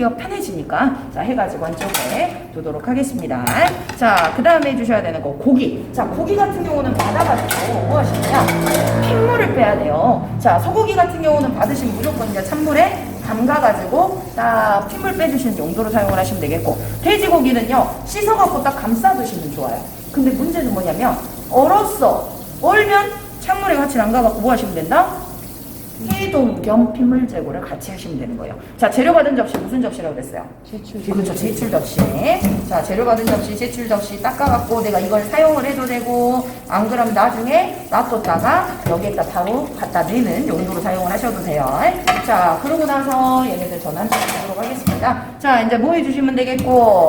돌리기가 편해지니까 자 해가지고 한쪽에 두도록 하겠습니다. 자 그 다음에 해주셔야 되는 거 고기. 자 고기 같은 경우는 받아가지고 뭐 하시냐 핏물을 빼야 돼요. 자 소고기 같은 경우는 받으시면 무조건 이제 찬물에 담가가지고 딱 핏물 빼주시는 용도로 사용을 하시면 되겠고, 돼지고기는요 씻어갖고 딱 감싸 두시면 좋아요. 근데 문제는 뭐냐면 얼면 찬물에 같이 담가갖고 뭐 하시면 된다? 해동 겸 핏물 제거를 같이 하시면 되는 거예요. 자, 재료 받은 접시 무슨 접시라고 그랬어요? 제출. 그렇죠, 제출 접시. 자, 재료 받은 접시, 제출 접시 닦아갖고 내가 이걸 사용을 해도 되고, 안 그러면 나중에 놔뒀다가 여기에다 바로 갖다 내는 용도로 사용을 하셔도 돼요. 자, 그러고 나서 얘네들 전환 하도록 하겠습니다. 자, 이제 뭐 해주시면 되겠고,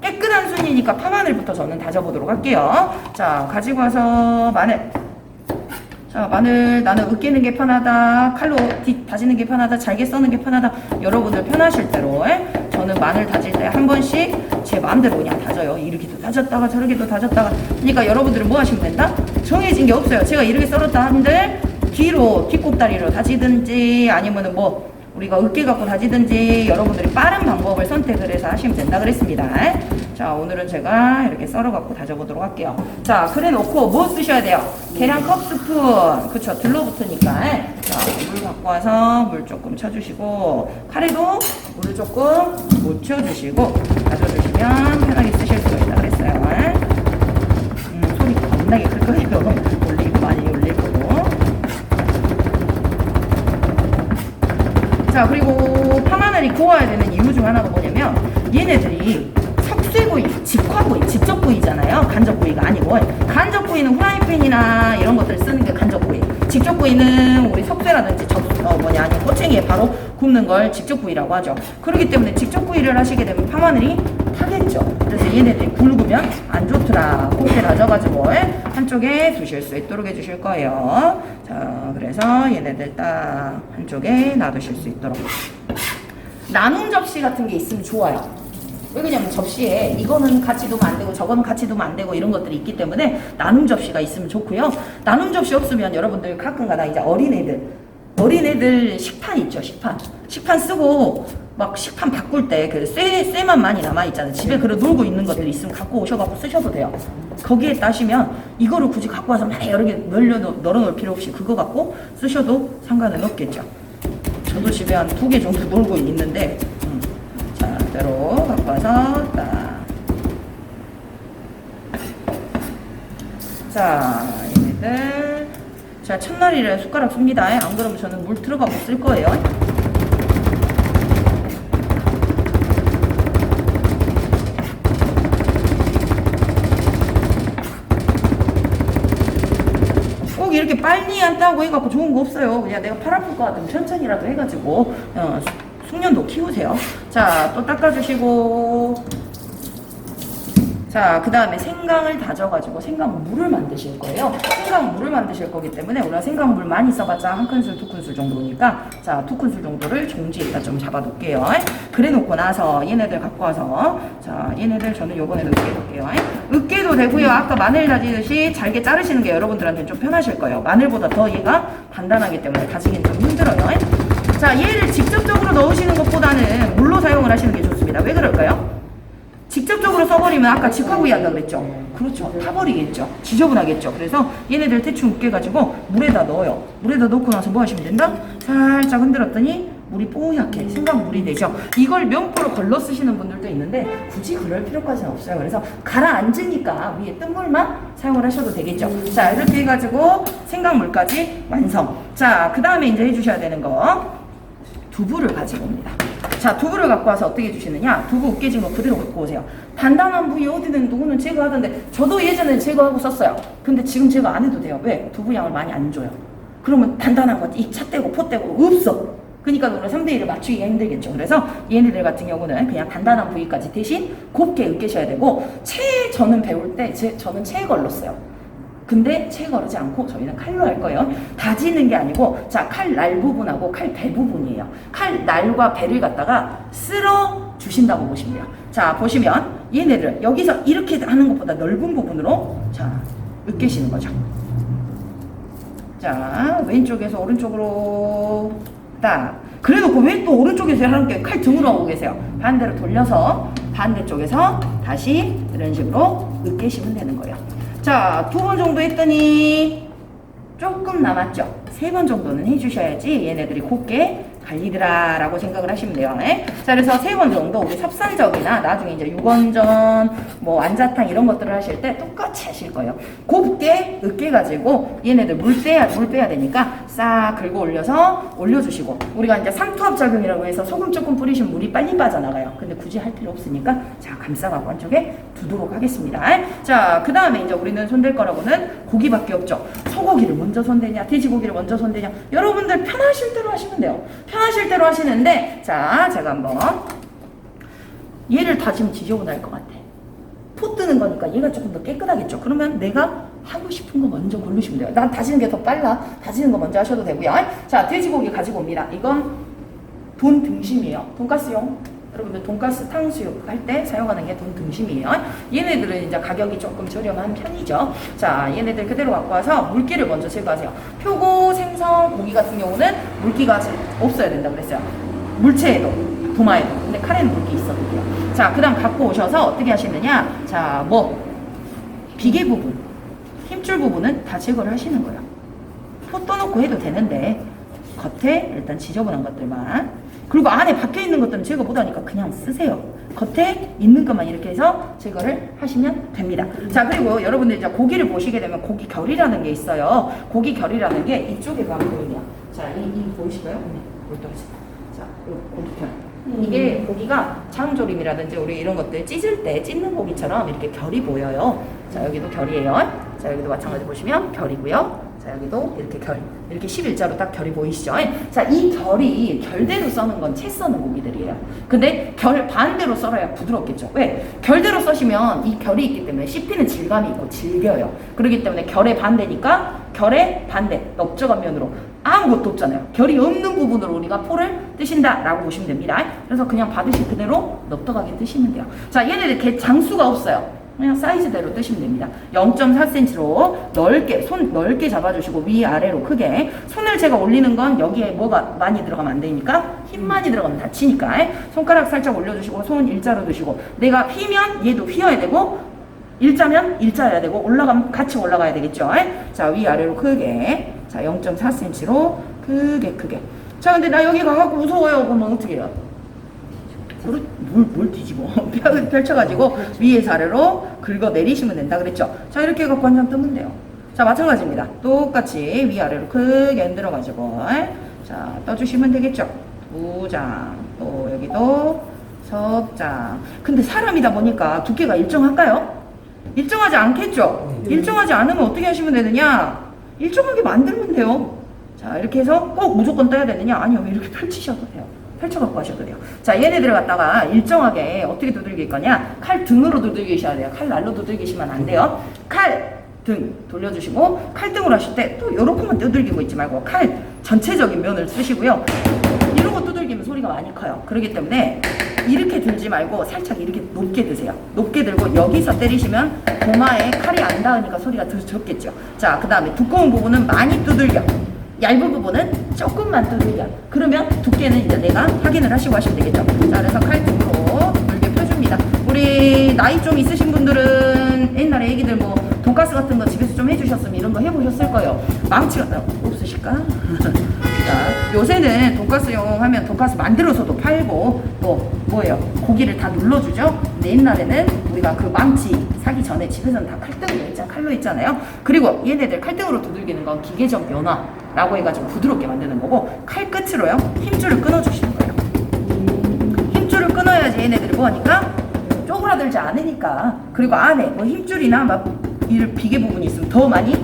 깨끗한 순이니까 파마늘부터 저는 다져보도록 할게요. 자, 가지고 와서 마늘. 자, 마늘 나는 으깨는 게 편하다, 칼로 다지는 게 편하다, 잘게 써는 게 편하다, 여러분들 편하실 대로 저는 마늘 다질 때 한 번씩 제 마음대로 그냥 다져요. 이렇게도 다졌다가 저렇게도 다졌다가. 그러니까 여러분들은 뭐 하시면 된다? 정해진 게 없어요. 제가 이렇게 썰었다 한들 뒷꼭다리로 다지든지 아니면은 뭐 우리가 으깨 갖고 다지든지 여러분들이 빠른 방법을 선택을 해서 하시면 된다 그랬습니다. 자, 오늘은 제가 이렇게 썰어 갖고 다져보도록 할게요. 자, 그래 놓고 뭐 쓰셔야 돼요? 계량 컵 스푼. 그쵸, 들러붙으니까. 자, 물 갖고 와서 물 조금 쳐주시고, 카레도 물을 조금 묻혀주시고 다져주시면 편하게 쓰실 수가 있다 그랬어요. 소리 겁나게 클 거예요. 올리고 많이 올릴 거고. 자, 그리고 파마늘이 구워야 되는 이유 중 하나가 뭐냐면 얘네들이 석쇠구이, 직화구이, 직접구이잖아요. 간접구이가 아니고. 간접구이는 후라이팬이나 이런 것들 쓰는 게 간접구이. 직접구이는 우리 석쇠라든지 아니면 호챙이에 바로 굽는 걸 직접구이라고 하죠. 그렇기 때문에 직접구이를 하시게 되면 파마늘이 타겠죠. 그래서 얘네들이 굵으면 안 좋더라. 곱게 다져가지고 한쪽에 두실 수 있도록 해주실 거예요. 자, 그래서 얘네들 딱 한쪽에 놔두실 수 있도록. 나눔 접시 같은 게 있으면 좋아요. 왜 그러냐면 접시에 이거는 같이 두면 안 되고 저거는 같이 두면 안 되고 이런 것들이 있기 때문에 나눔 접시가 있으면 좋고요. 나눔 접시 없으면 여러분들 가끔가다 이제 어린애들 식판 있죠. 식판 쓰고 막 식판 바꿀 때 그 쇠만 많이 남아있잖아요. 집에 그래 놀고 있는 것들 있으면 갖고 오셔갖고 쓰셔도 돼요. 거기에 따시면 이거를 굳이 갖고 와서 막 여러 개 널어놓을 필요 없이 그거 갖고 쓰셔도 상관은 없겠죠. 저도 집에 한 2개 정도 놀고 있는데 자, 그대로 갖고 와서 딱. 자, 얘네들 자, 첫날이라 숟가락 씁니다. 안 그러면 저는 물 들어가고 쓸 거예요. 꼭 이렇게 빨리 한다고 해갖고 좋은 거 없어요. 그냥 내가 팔 아플 것 같으면 천천히라도 해가지고 숙련도 키우세요. 자, 또 닦아주시고. 자, 그 다음에 생강을 다져가지고 생강물을 만드실 거예요. 생강물을 만드실 거기 때문에 우리가 생강물 많이 써봤자 1큰술, 2큰술 정도니까 자, 2큰술 정도를 종지에다 좀 잡아 놓을게요. 그래 놓고 나서 얘네들 갖고 와서 자, 얘네들 저는 요번에는 으깨볼게요. 으깨도 되고요. 아까 마늘 다지듯이 잘게 자르시는 게 여러분들한테 좀 편하실 거예요. 마늘보다 더 얘가 단단하기 때문에 다지기는 좀 힘들어요. 자, 얘를 직접적으로 넣으시는 것보다는 물로 사용을 하시는 게 좋습니다. 왜 그럴까요? 직접적으로 써버리면 아까 직화구이 한다고 그랬죠? 그렇죠. 타버리겠죠. 지저분하겠죠. 그래서 얘네들 대충 으깨가지고 물에다 넣어요. 물에다 넣고 나서 뭐 하시면 된다? 살짝 흔들었더니 물이 뽀얗게 생강물이 되죠. 이걸 면포로 걸러 쓰시는 분들도 있는데 굳이 그럴 필요까지는 없어요. 그래서 가라앉으니까 위에 뜬 물만 사용을 하셔도 되겠죠. 자, 이렇게 해가지고 생강물까지 완성. 자, 그 다음에 이제 해주셔야 되는 거 두부를 가지고 옵니다. 자, 두부를 갖고 와서 어떻게 해주시느냐? 두부 으깨진 거 그대로 갖고 오세요. 단단한 부위 어디든 누구는 제거하던데 저도 예전에 제거하고 썼어요. 근데 지금 제거 안 해도 돼요. 왜? 두부 양을 많이 안 줘요. 그러면 단단한 거 이 차 떼고 포 떼고 없어. 그러니까 오늘 3대1을 맞추기가 힘들겠죠. 그래서 얘네들 같은 경우는 그냥 단단한 부위까지 대신 곱게 으깨셔야 되고 저는 배울 때 저는 채 걸렀어요. 근데 채 거르지 않고 저희는 칼로 할 거예요. 다지는 게 아니고 자, 칼 날 부분하고 칼 배 부분이에요. 칼 날과 배를 갖다가 쓸어 주신다고 보시면 돼요. 자, 보시면 얘네들 여기서 이렇게 하는 것보다 넓은 부분으로 자, 으깨시는 거죠. 자, 왼쪽에서 오른쪽으로 딱 그래놓고 왜 또 오른쪽에서 하는 칼 등으로 하고 계세요? 반대로 돌려서 반대쪽에서 다시 이런 식으로 으깨시면 되는 거예요. 자, 2번 정도 했더니 조금 남았죠? 3번 정도는 해주셔야지 얘네들이 곱게 갈리더라 라고 생각을 하시면 돼요. 네? 자, 그래서 3번 정도 우리 삽산적이나 나중에 이제 육원전, 뭐 완자탕 이런 것들을 하실 때 똑같이 하실 거예요. 곱게 으깨가지고 얘네들 물 빼야 되니까 싹 긁어 올려서 올려주시고, 우리가 이제 상투압작용이라고 해서 소금 조금 뿌리시면 물이 빨리 빠져나가요. 근데 굳이 할 필요 없으니까 자, 감싸갖고 한쪽에 두도록 하겠습니다. 자, 그 다음에 이제 우리는 손댈 거라고는 고기밖에 없죠. 소고기를 먼저 손대냐, 돼지고기를 먼저 손대냐, 여러분들 편하실 대로 하시면 돼요. 편하실 대로 하시는데, 자, 제가 한번 얘를 다지면 지저분할 것 같아. 포 뜨는 거니까 얘가 조금 더 깨끗하겠죠. 그러면 내가 하고 싶은 거 먼저 고르시면 돼요. 난 다지는 게 더 빨라. 다지는 거 먼저 하셔도 되고요. 자, 돼지고기 가지고 옵니다. 이건 돈 등심이에요. 돈가스용. 여러분들 돈가스 탕수육 할 때 사용하는 게 돈 등심이에요. 얘네들은 이제 가격이 조금 저렴한 편이죠. 자, 얘네들 그대로 갖고 와서 물기를 먼저 제거하세요. 표고, 생선, 고기 같은 경우는 물기가 없어야 된다 그랬어요. 물체에도, 도마에도. 근데 카레는 물기 있어도 돼요. 자, 그 다음 갖고 오셔서 어떻게 하시느냐. 자, 뭐 비계 부분, 힘줄 부분은 다 제거를 하시는 거예요. 포 떠놓고 해도 되는데 겉에 일단 지저분한 것들만, 그리고 안에 박혀 있는 것들은 제거 못하니까 그냥 쓰세요. 겉에 있는 것만 이렇게 해서 제거를 하시면 됩니다. 자, 그리고 여러분들 이제 고기를 보시게 되면 고기 결이라는 게 있어요. 고기 결이라는 게 이쪽에 가면 보이냐. 자, 이 보이실까요? 네, 물 떨어진다. 자, 고기 결. 이게 고기가 장조림이라든지 우리 이런 것들 찢을 때 찢는 고기처럼 이렇게 결이 보여요. 자, 여기도 결이에요. 자, 여기도 마찬가지 보시면 결이고요. 자, 여기도 이렇게 결, 이렇게 11자로 딱 결이 보이시죠? 자, 이 결이 결대로 써는 건 채 써는 고기들이에요. 근데 결 반대로 썰어야 부드럽겠죠. 왜? 결대로 써시면 이 결이 있기 때문에 씹히는 질감이 있고 질겨요. 그렇기 때문에 결의 반대니까 결의 반대, 넓적한 면으로 아무것도 없잖아요. 결이 없는 부분으로 우리가 포를 뜨신다라고 보시면 됩니다. 그래서 그냥 받으실 그대로 넓적하게 뜨시면 돼요. 자, 얘네들 개 장수가 없어요. 그냥 사이즈대로 뜨시면 됩니다. 0.4cm로 넓게, 손 넓게 잡아주시고 위아래로 크게. 손을 제가 올리는 건 여기에 뭐가 많이 들어가면 안 되니까, 힘 많이 들어가면 다치니까 손가락 살짝 올려주시고 손 일자로 드시고, 내가 휘면 얘도 휘어야 되고 일자면 일자여야 되고 올라가면 같이 올라가야 되겠죠. 자, 위아래로 크게. 자, 0.4cm로 크게. 자, 근데 나 여기 가갖고 무서워요. 그러면 어떻게 해요? 뭘 뒤집어. 뼈를 펼쳐가지고 위에서 아래로 긁어 내리시면 된다 그랬죠. 자, 이렇게 해갖고 한 장 뜨면 돼요. 자, 마찬가지입니다. 똑같이 위아래로 크게 흔들어가지고 자, 떠주시면 되겠죠. 2장, 또 여기도 석장. 근데 사람이다 보니까 두께가 일정할까요? 일정하지 않겠죠? 일정하지 않으면 어떻게 하시면 되느냐? 일정하게 만들면 돼요. 자, 이렇게 해서 꼭 무조건 떠야 되느냐? 아니요, 이렇게 펼치셔도 돼요. 펼쳐갖고 하셔도 돼요. 자, 얘네들을 갖다가 일정하게 어떻게 두들길 거냐? 칼 등으로 두들기셔야 돼요. 칼 날로 두들기시면 안 돼요. 칼 등 돌려주시고, 칼등으로 하실 때 또 요렇게만 두들기고 있지 말고 칼 전체적인 면을 쓰시고요. 이러고 두들기면 소리가 많이 커요. 그렇기 때문에 이렇게 들지 말고 살짝 이렇게 높게 드세요. 높게 들고 여기서 때리시면 도마에 칼이 안 닿으니까 소리가 더 적겠죠. 자, 그 다음에 두꺼운 부분은 많이 두들겨. 얇은 부분은 조금만 두들겨. 그러면 두께는 이제 내가 확인을 하시고 하시면 되겠죠. 자, 그래서 칼등으로 물게 펴줍니다. 우리 나이 좀 있으신 분들은 옛날에 애기들 뭐 돈가스 같은 거 집에서 좀 해주셨으면 이런 거 해보셨을 거예요. 망치가 없으실까? 자, 요새는 돈가스용 하면 돈가스 만들어서도 팔고 또 뭐예요? 고기를 다 눌러주죠. 근데 옛날에는 우리가 그 망치 사기 전에 집에서는 다 칼로 했잖아요. 그리고 얘네들 칼등으로 두들기는 건 기계적 연화라고 해가지고 부드럽게 만드는 거고, 칼 끝으로요 힘줄을 끊어주시는 거예요. 힘줄을 끊어야지 얘네들이 뭐하니까 쪼그라들지 않으니까. 그리고 안에 뭐 힘줄이나 막 이 비계 부분이 있으면 더 많이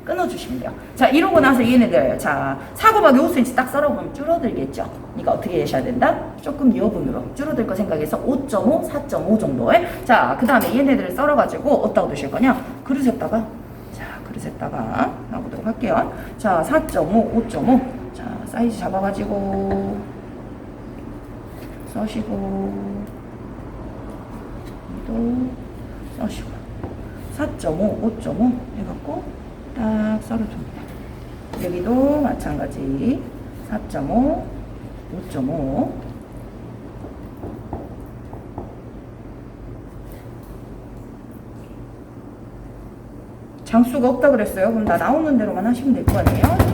끊어주시면 돼요. 자, 이러고 나서 얘네들, 자, 사고박이 5cm 딱 썰어보면 줄어들겠죠. 그러니까 어떻게 하셔야 된다? 조금 여분으로 줄어들 거 생각해서 5.5, 4.5 정도에. 자, 그 다음에 얘네들을 썰어가지고 어디다가 두실 거냐? 그릇에다가, 자, 그릇에다가 놔보도록 할게요. 자, 4.5, 5.5. 자, 사이즈 잡아가지고 써시고 또 써시고 4.5, 5.5 해갖고 딱 썰어줍니다. 여기도 마찬가지 4.5, 5.5. 장수가 없다 그랬어요. 그럼 나 나오는 대로만 하시면 될 거 아니에요?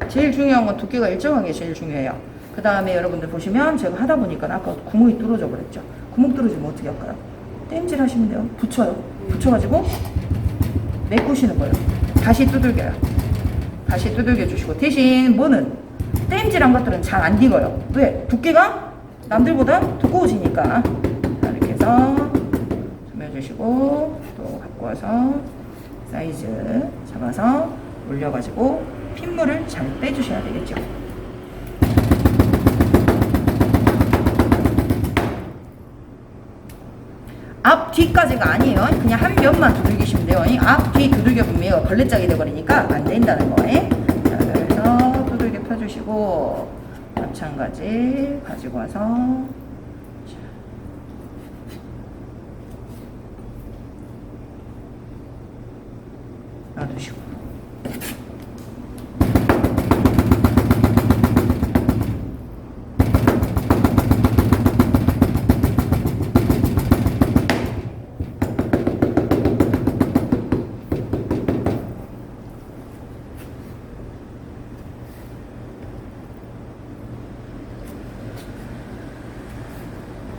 제일 중요한 건 두께가 일정한 게 제일 중요해요. 그 다음에 여러분들 보시면 제가 하다 보니까 아까 구멍이 뚫어져 버렸죠. 구멍 뚫어지면 어떻게 할까요? 땜질 하시면 돼요. 붙여요. 붙여가지고 메꾸시는 거예요. 다시 두들겨요. 다시 두들겨 주시고, 대신 뭐는 땜질한 것들은 잘 안 익어요. 왜? 두께가 남들보다 두꺼워지니까. 자, 이렇게 해서 좀 해주시고, 또 갖고 와서 사이즈 잡아서 올려가지고 핏물을 잘 빼주셔야 되겠죠. 앞, 뒤까지가 아니에요. 그냥 한 면만 두들기시면 돼요. 앞, 뒤 두들겨보면 걸레짝이 돼버리니까 안 된다는 거예요. 자, 그래서 두들겨 펴주시고, 마찬가지 가지고 와서, 놔두시고.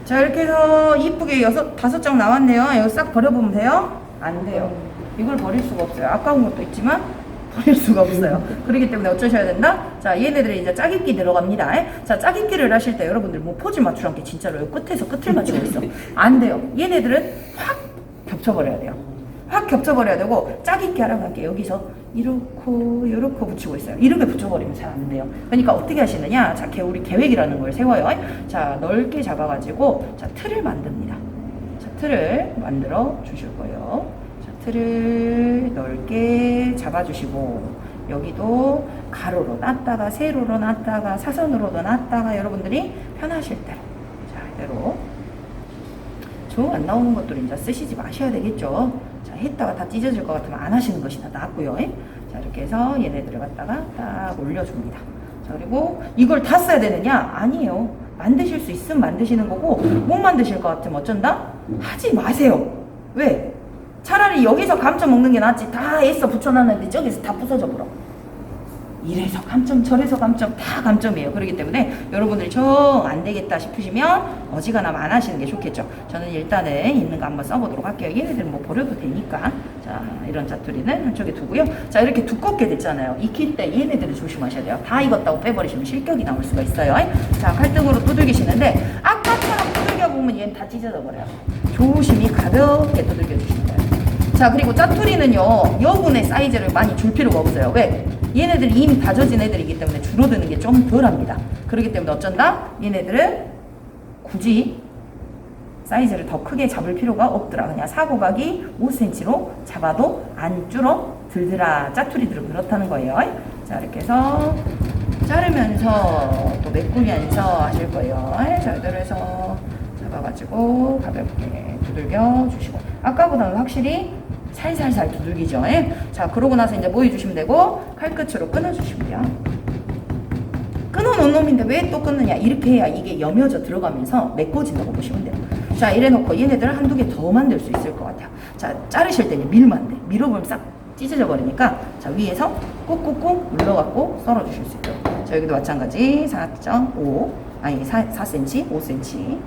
자, 이렇게 해서 이쁘게 5장 나왔네요. 이거 싹 버려보면 돼요? 안 돼요. 이걸 버릴 수가 없어요. 아까운 것도 있지만 버릴 수가 없어요. 그렇기 때문에 어쩌셔야 된다? 자, 얘네들이 이제 짜깁기 들어갑니다. 자, 짜깁기를 하실 때 여러분들 뭐 포즈 맞추란 게 진짜로 끝에서 끝을 맞추고 있어. 안 돼요. 얘네들은 확 겹쳐버려야 돼요. 확 겹쳐버려야 되고, 짜깁기 하라고 할게. 여기서 이렇게 붙이고 있어요. 이렇게 붙여버리면 잘 안 돼요. 그러니까 어떻게 하시느냐? 자, 우리 계획이라는 걸 세워요. 자, 넓게 잡아가지고, 자, 틀을 만듭니다. 자, 틀을 만들어 주실 거예요. 자, 틀을 넓게 잡아주시고, 여기도 가로로 놨다가, 세로로 놨다가, 사선으로도 놨다가, 여러분들이 편하실 대로. 자, 이대로. 조 안 나오는 것들은 이제 쓰시지 마셔야 되겠죠. 자, 했다가 다 찢어질 것 같으면 안 하시는 것이 더 낫고요. 자, 이렇게 해서 얘네들을 갖다가 딱 올려줍니다. 자, 그리고 이걸 다 써야 되느냐? 아니에요. 만드실 수 있으면 만드시는 거고, 못 만드실 것 같으면 어쩐다? 하지 마세요. 왜? 차라리 여기서 감점 먹는 게 낫지. 다 애써 붙여놨는데 저기서 다 부서져 버려. 이래서 감점, 저래서 감점, 다 감점이에요. 그렇기 때문에 여러분들이 정 안 되겠다 싶으시면 어지간하면 안 하시는 게 좋겠죠. 저는 일단은 있는 거 한번 써보도록 할게요. 얘네들은 뭐 버려도 되니까. 자, 이런 짜투리는 한쪽에 두고요. 자, 이렇게 두껍게 됐잖아요. 익힐 때 얘네들을 조심하셔야 돼요. 다 익었다고 빼버리시면 실격이 나올 수가 있어요. 자, 칼등으로 두들기시는데 아까처럼 두들겨보면 얘는 다 찢어져 버려요. 조심히 가볍게 두들겨 주시면 돼요. 자, 그리고 짜투리는요, 여분의 사이즈를 많이 줄 필요가 없어요. 왜? 얘네들이 이미 다져진 애들이기 때문에 줄어드는 게 좀 덜합니다. 그렇기 때문에 어쩐다? 얘네들은 굳이 사이즈를 더 크게 잡을 필요가 없더라. 그냥 사고각이 5cm로 잡아도 안 줄어들더라. 짜투리들은 그렇다는 거예요. 자, 이렇게 해서 자르면서 또 메꾸면서 하실 거예요. 자, 이대로 해서 잡아가지고 가볍게 두들겨 주시고, 아까보다는 확실히 살살살 두들기죠. 자, 그러고 나서 이제 뭐 해주시면 되고, 칼끝으로 끊어주시면 돼요. 끊어놓은 놈인데 왜 또 끊느냐? 이렇게 해야 이게 여며져 들어가면서 메꿔진다고 보시면 돼요. 자, 이래놓고 얘네들 한두 개 더 만들 수 있을 것 같아요. 자, 자르실 때는 밀면 안 돼. 밀어보면 싹 찢어져 버리니까, 자, 위에서 꾹꾹꾹 눌러갖고 썰어주실 수 있도록. 자, 여기도 마찬가지 4.5, 아니 4cm, 5cm.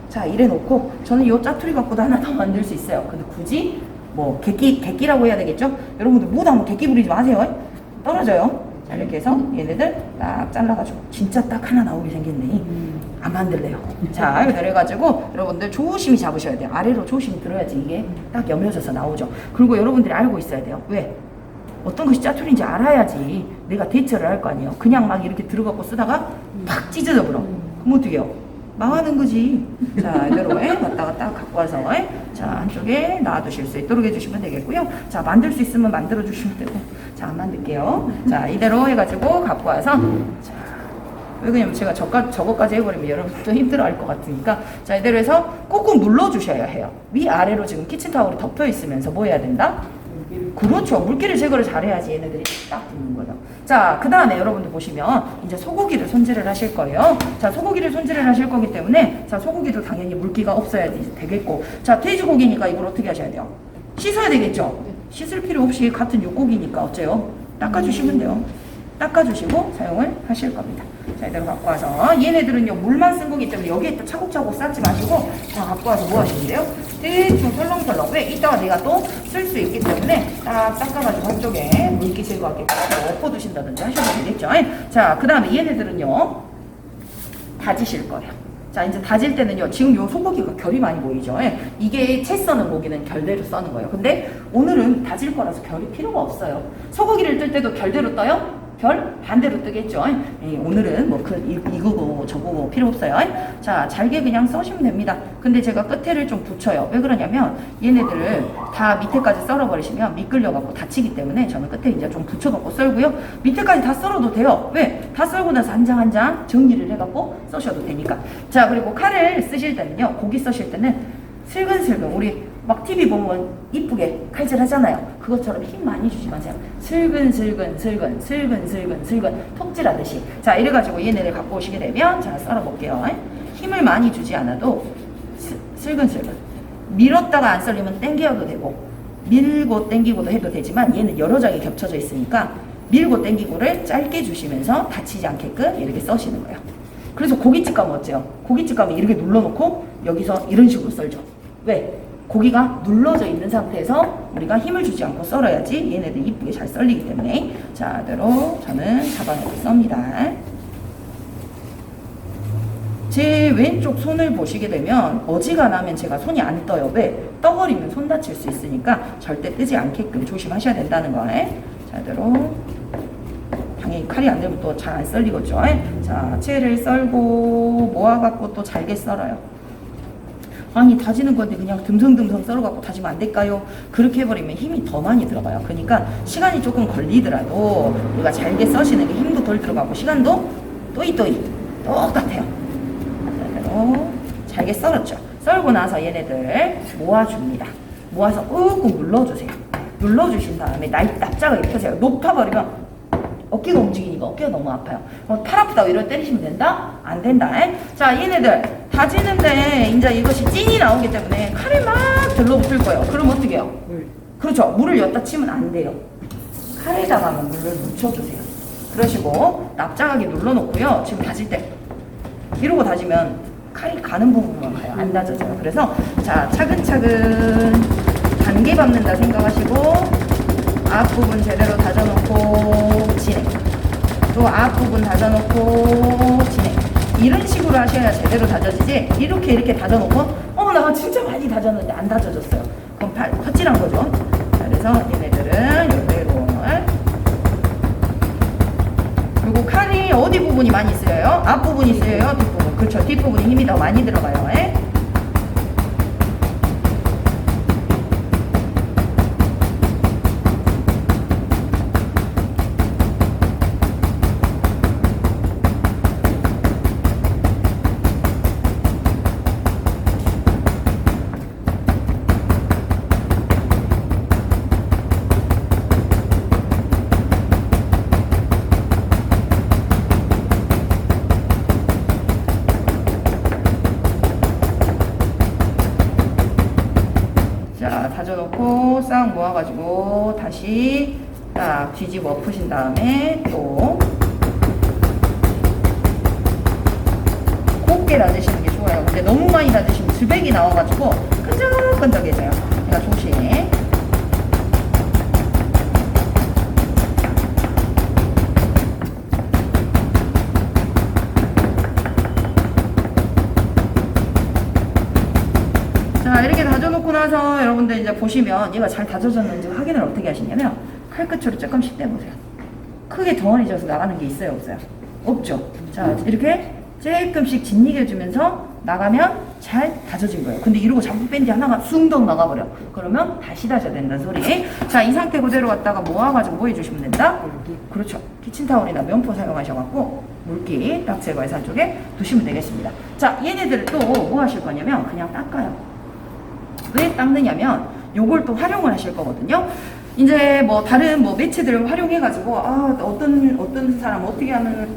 자, 이래놓고 저는 이 짜투리 갖고도 하나 더 만들 수 있어요. 근데 굳이 뭐 객기라고 해야 되겠죠? 여러분들 무도 한번 객기 부리지 마세요. 떨어져요. 자, 이렇게 해서 얘네들 딱 잘라가지고 진짜 딱 하나 나오게 생겼네. 안 만들래요. 자, 이렇게 내려가지고 여러분들 조심히 잡으셔야 돼요. 아래로 조심히 들어야지 이게 딱 여며져서 나오죠. 그리고 여러분들이 알고 있어야 돼요. 왜? 어떤 것이 짜투리인지 알아야지 내가 대처를 할 거 아니에요. 그냥 막 이렇게 들어갖고 쓰다가 팍 찢어져 버려. 그럼 어떻게 해요? 망하는 거지. 자, 이대로 갖다가 딱 갖고 와서 자, 한쪽에 놔두실 수 있도록 해주시면 되겠고요. 자, 만들 수 있으면 만들어 주시면 되고, 자, 안 만들게요. 자, 이대로 해가지고 갖고 와서, 자, 왜 그러냐면 제가 저거까지 해버리면 여러분 좀 힘들어할 것 같으니까. 자, 이대로 해서 꾹꾹 눌러주셔야 해요. 위아래로 지금 키친타올이 덮여 있으면서 뭐 해야 된다? 그렇죠. 물기를 제거를 잘해야지 얘네들이 딱 붙는 거죠. 자, 그 다음에 여러분들 보시면 이제 소고기를 손질을 하실 거예요. 자, 소고기를 손질을 하실 거기 때문에 자, 소고기도 당연히 물기가 없어야 되겠고, 자, 돼지고기니까 이걸 어떻게 하셔야 돼요? 씻어야 되겠죠? 씻을 필요 없이 같은 육고기니까 어째요? 닦아주시면 돼요. 닦아주시고 사용을 하실 겁니다. 자, 이대로 갖고 와서 얘네들은요 물만 쓴 거기 때문에 여기에 또 차곡차곡 쌓지 마시고 자, 갖고 와서 뭐 하시면 돼요? 대충 설렁설렁. 왜? 이따가 내가 또 쓸 수 있기 때문에 딱 닦아가지고 한쪽에 물기 제거하게 엎어두신다든지 하셔도 되겠죠. 자, 그 다음에 얘네들은요 다지실 거예요. 자, 이제 다질 때는요, 지금 요 소고기가 결이 많이 보이죠? 이게 채 써는 고기는 결대로 써는 거예요. 근데 오늘은 다질 거라서 결이 필요가 없어요. 소고기를 뜰 때도 결대로 떠요? 결 반대로 뜨겠죠? 오늘은 뭐 이거고 저거고 필요 없어요. 자, 잘게 그냥 써시면 됩니다. 근데 제가 끝에를 좀 붙여요. 왜 그러냐면 얘네들을 다 밑에까지 썰어버리시면 미끌려갖고 다치기 때문에 저는 끝에 이제 좀 붙여갖고 썰고요. 밑에까지 다 썰어도 돼요. 왜? 다 썰고 나서 한 장 한 장 정리를 해갖고 써셔도 되니까. 자, 그리고 칼을 쓰실 때는요, 고기 써실 때는 슬근슬근 우리 막 TV 보면 이쁘게 칼질 하잖아요. 그것처럼 힘 많이 주지 마세요. 슬근슬근 톱질하듯이. 자, 이래가지고 얘네를 갖고 오시게 되면 자, 썰어볼게요. 힘을 많이 주지 않아도 슬근슬근 밀었다가 안 썰리면 당겨도 되고 밀고 당기고도 해도 되지만 얘는 여러 장이 겹쳐져 있으니까 밀고 당기고를 짧게 주시면서 다치지 않게끔 이렇게 써시는 거예요. 그래서 고깃집 가면 어째요? 고깃집 가면 이렇게 눌러놓고 여기서 이런 식으로 썰죠. 왜? 고기가 눌러져 있는 상태에서 우리가 힘을 주지 않고 썰어야지 얘네들 이쁘게 잘 썰리기 때문에. 자, 이대로 저는 잡아내고 썹니다. 제 왼쪽 손을 보시게 되면 어지간하면 제가 손이 안 떠요. 왜? 떠버리면 손 다칠 수 있으니까 절대 뜨지 않게끔 조심하셔야 된다는 거예요. 자, 이대로 당연히 칼이 안 되면 또 잘 안 썰리겠죠. 자, 채를 썰고 모아갖고 또 잘게 썰어요. 아니, 다지는 건데 그냥 듬성듬성 썰어갖고 다지면 안 될까요? 그렇게 해버리면 힘이 더 많이 들어가요. 그러니까 시간이 조금 걸리더라도 우리가 잘게 써시는 게 힘도 덜 들어가고 시간도 또이또이 똑같아요. 잘게 썰었죠. 썰고 나서 얘네들 모아줍니다. 모아서 꾹꾹 눌러주세요. 눌러주신 다음에 납작하게 펴세요. 높아버리면 어깨가 움직이니까 어깨가 너무 아파요. 팔 아프다고 이런 때리시면 된다? 안 된다. 자, 얘네들 다지는데 이제 이것이 찐이 나오기 때문에 칼을 막 들러붙을 거예요. 그럼 어떻게 해요? 그렇죠. 물을 엿다 치면 안 돼요. 칼에다가만 물을 묻혀주세요. 그러시고 납작하게 눌러놓고요. 지금 다질 때 이러고 다지면 칼이 가는 부분만 가요. 안 다져져요. 그래서 자, 차근차근 단계 밟는다 생각하시고 앞부분 제대로 다져놓고 진행. 또 앞부분 다져놓고 진행. 이런 식으로 하셔야 제대로 다져지지. 이렇게 다져놓고 나 진짜 많이 다졌는데 안 다져졌어요. 그럼 헛질한 거죠. 자, 그래서 얘네들은 이대로. 그리고 칼이 어디 부분이 많이 쓰여요? 앞부분이 쓰여요? 뒷부분? 그렇죠. 뒷부분이 힘이 더 많이 들어가요. 다져놓고 싹 모아가지고 다시 딱 뒤집어 엎으신 다음에 또 곱게 다지시는 게 좋아요. 근데 너무 많이 다지시면 주백이 나와가지고 끈적끈적해져요. 제가 조심. 자, 이렇게 다져놓고 나서 여러분들 이제 보시면 얘가 잘 다져졌는지 확인을 어떻게 하시냐면 칼끝으로 조금씩 떼보세요. 크게 덩어리 져서 나가는 게 있어요, 없어요? 없죠. 자, 이렇게 조금씩 짓이겨주면서 나가면 잘 다져진 거예요. 근데 이러고 자꾸 뺀 뒤 하나가 숭덩 나가버려. 그러면 다시 다져야 된다는 소리. 자, 이 상태 그대로 갖다가 모아가지고 뭐 해주시면 된다? 그렇죠. 키친타올이나 면포 사용하셔갖고 물기 딱 제거해서 한쪽에 두시면 되겠습니다. 자, 얘네들을 또 뭐 하실 거냐면 그냥 닦아요. 왜 닦느냐면 요걸 또 활용을 하실 거거든요. 이제 뭐 다른 뭐 매체들을 활용해 가지고 어떤 사람 어떻게 하는